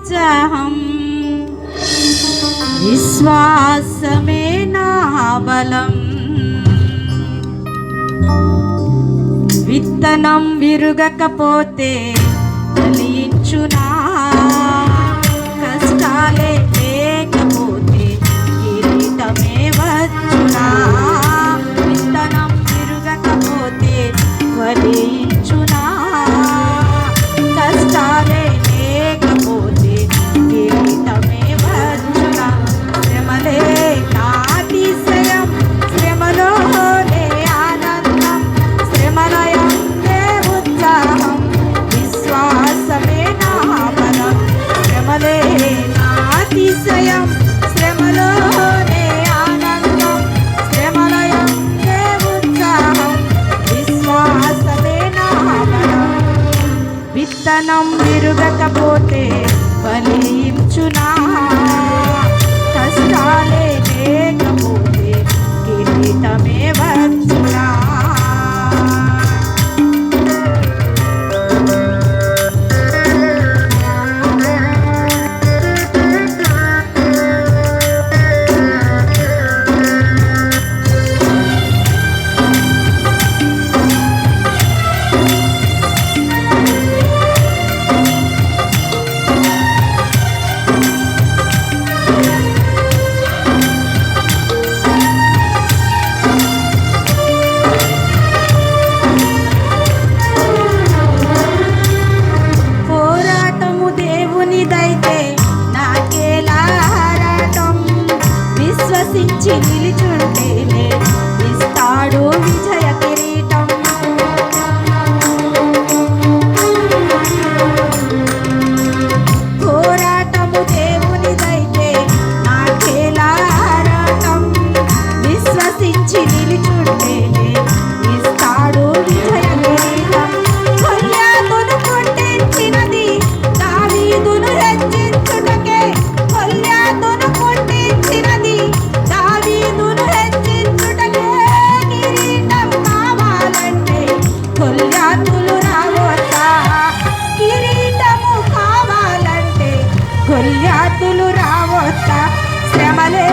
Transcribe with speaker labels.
Speaker 1: ఉత్సాహం. విశ్వాసమే నా బలం. విత్తనం విరుగకపోతే ఫలించునా? కష్టాలే లేకపోతే కిరీటమే వచ్చునా? విత్తనం విరుగకపోతే ఫలించునా? కష్టాలే లేకపోతే కిరీటమే వచ్చునా? శ్రమలే నాతిశయం, శ్రమలోనే ఆనందం, శ్రమలయందే ఉత్సాహం. విశ్వాసమే నా బలం. శ్రమలే నాతిశయం, శ్రమలోనే ఆనందం, శ్రమలయందే ఉత్సాహం. విశ్వాసమే నా బలం. విత్తనం విరుగకపోతే ఫలించునా? కష్టాలే లేకపోతే కిరీటమే వచ్చునా? పోరాటము దేవునిదైతే నాకేలా ఆరాటం? విశ్వసించి నిలిచుంటేనే ఇస్తాడు విజయ కిరీటం. పోరాటము దేవునిదైతే నాకేలా ఆరాటం? విశ్వసించి నిలిచుంటేనే ఇస్తాడు విజయ కిరీటం. గొల్యాతును కొట్టించినది దావీదును హెచ్చించుటకే. గొల్యాతును కొట్టించినది దావీదును హెచ్చించుటకే. కిరీటం కావాలంటే గొల్యాతులు రావొద్దా? కిరీటము కావాలంటే గొల్యాతులు రావొద్దా? శ్రమలే